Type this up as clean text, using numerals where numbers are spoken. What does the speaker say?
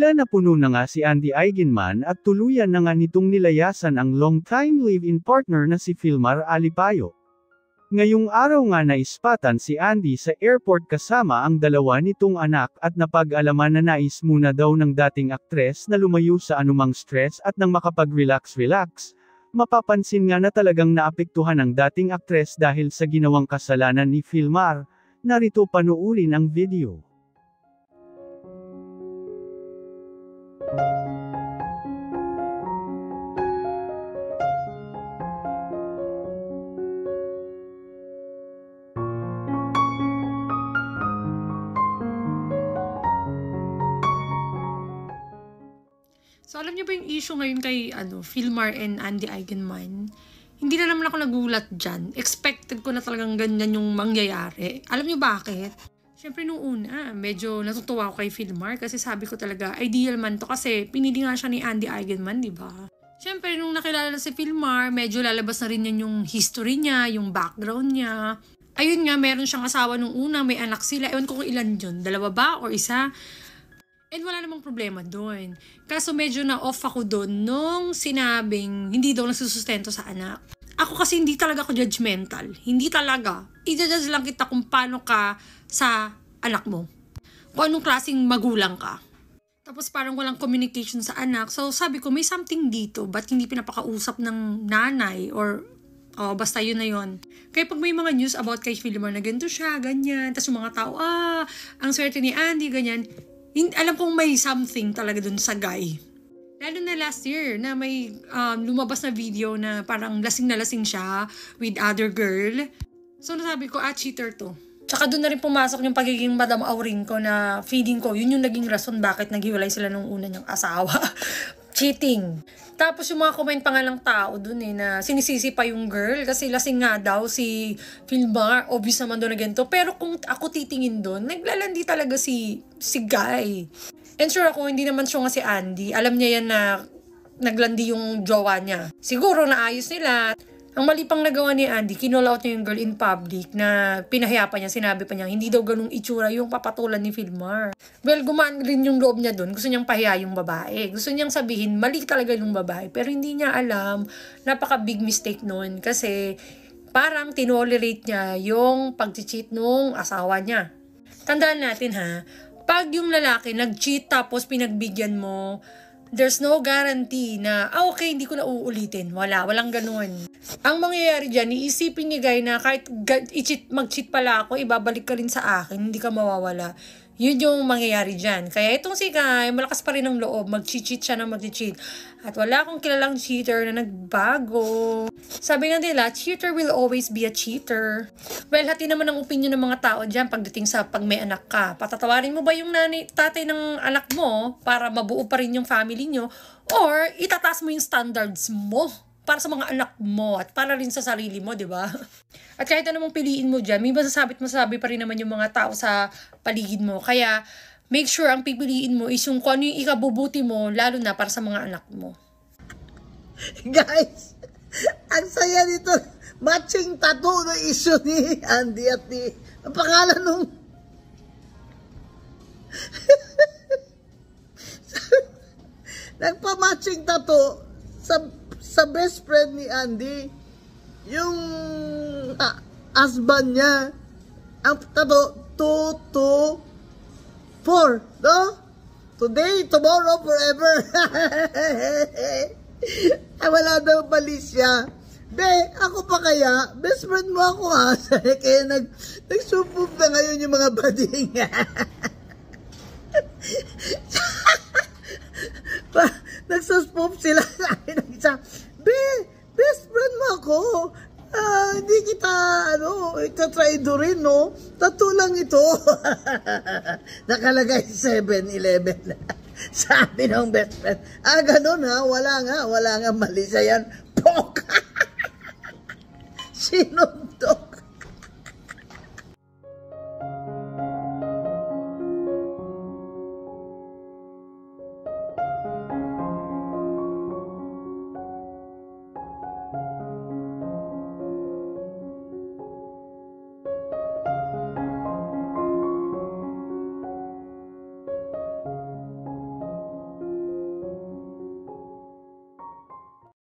Tila napuno na nga si Andy Eigenman at tuluyan na nga nitong nilayasan ang long-time live-in partner na si Filmar Alipayo. Ngayong araw nga naispatan si Andy sa airport kasama ang dalawa nitong anak at napag-alaman na nais muna daw ng dating aktres na lumayo sa anumang stress at nang makapag-relax-relax. Mapapansin nga na talagang naapektuhan ang dating aktres dahil sa ginawang kasalanan ni Filmar. Narito panoorin ang video. So, alam niyo ba yung issue ngayon kay Filmar and Andy Eigenman? Hindi na naman ako nagulat dyan. Expected ko na talagang ganyan yung mangyayari. Alam niyo bakit? Siyempre nung una, medyo natutuwa ako kay Filmar kasi sabi ko talaga, ideal man to kasi pinili nga siya ni Andy Eigenman, di ba? Siyempre nung nakilala si Filmar, medyo lalabas na rin yan yung history niya, yung background niya. Ayun nga, meron siyang asawa nung una, may anak sila. Ewan ko kung ilan yun, 2 ba or 1? And wala namang problema doon. Kaso medyo na-off ako doon nung sinabing hindi daw nagsusustento sa anak. Ako kasi hindi talaga ako judgmental. Hindi talaga. I-judge lang kita kung paano ka sa anak mo. Kung anong klaseng magulang ka. Tapos parang walang communication sa anak. So sabi ko, may something dito. Ba't hindi pinapakausap ng nanay? Or basta yun na yun. Kaya pag may mga news about kay Filmar na ganito siya, ganyan. Tapos yung mga tao, ang swerte ni Andy, ganyan. Alam kong may something talaga dun sa guy. Lalo na last year na may lumabas na video na parang lasing na lasing siya with other girl. So nasabi ko, cheater to. Tsaka dun na rin pumasok yung pagiging Madam Auring ko na feeling ko, yun yung naging rason bakit naghiwalay sila nung una niyang asawa. Cheating. Tapos yung mga comment pa nga ng tao dun na sinisisi pa yung girl kasi lasing nga daw si Filmar, obvious naman doon na ganito. Pero kung ako titingin doon, naglalandi talaga si Guy. And sure ako, hindi naman siya nga si Andy. Alam niya yan na naglandi yung jowa niya. Siguro naayos nila. Ang mali pang nagawa ni Andy, kinall out niya yung girl in public na pinahiya pa niya, sinabi pa niya, hindi daw ganung itsura yung papatulan ni Filmar. Well, gumaan rin yung loob niya dun. Gusto niyang pahiya yung babae. Gusto niyang sabihin, mali talaga yung babae. Pero hindi niya alam, napaka-big mistake nun. Kasi parang tinolerate niya yung pag-cheat nung asawa niya. Tandaan natin pag yung lalaki nag-cheat tapos pinagbigyan mo, there's no guarantee na, okay, hindi ko na uulitin. Walang ganun. Ang mangyayari dyan, iisipin ni Guy na kahit mag-cheat pala ako, ibabalik ka rin sa akin, hindi ka mawawala. Yun yung mangyayari dyan. Kaya itong si Guy, malakas pa rin ang loob. Mag-cheat siya na mag-cheat. At wala akong kilalang cheater na nagbago. Sabi nga nila, cheater will always be a cheater. Well, hati naman ang opinion ng mga tao dyan pagdating sa pag may anak ka. Patatawarin mo ba yung tatay ng anak mo para mabuo pa rin yung family nyo? Or itataas mo yung standards mo para sa mga anak mo at para rin sa sarili mo, di ba? At kahit anong piliin mo dyan, may masasabi pa rin naman yung mga tao sa paligid mo. Kaya, make sure ang pipiliin mo is yung kung ano yung ikabubuti mo, lalo na para sa mga anak mo. Guys, ang saya nito. Matching tattoo na issue ni Andy at ni... Ang pangalan nung... Nagpa-matching tattoo sa best friend ni Andy, yung husband niya, ang tato 2, 2, 4, no? Today, tomorrow, forever. Ay, wala daw mali siya. Be, ako pa kaya, best friend mo ako kaya nagsupoop na ngayon yung mga bading. Nagsuspoop sila sa akin ng isa. Best friend mo ako. Hindi kita, itatraido rin, no? Tattoo lang ito. Nakalagay 7-11. Sabi ng best friend. Ganun wala nga mali siya yan. Pok! Sino to?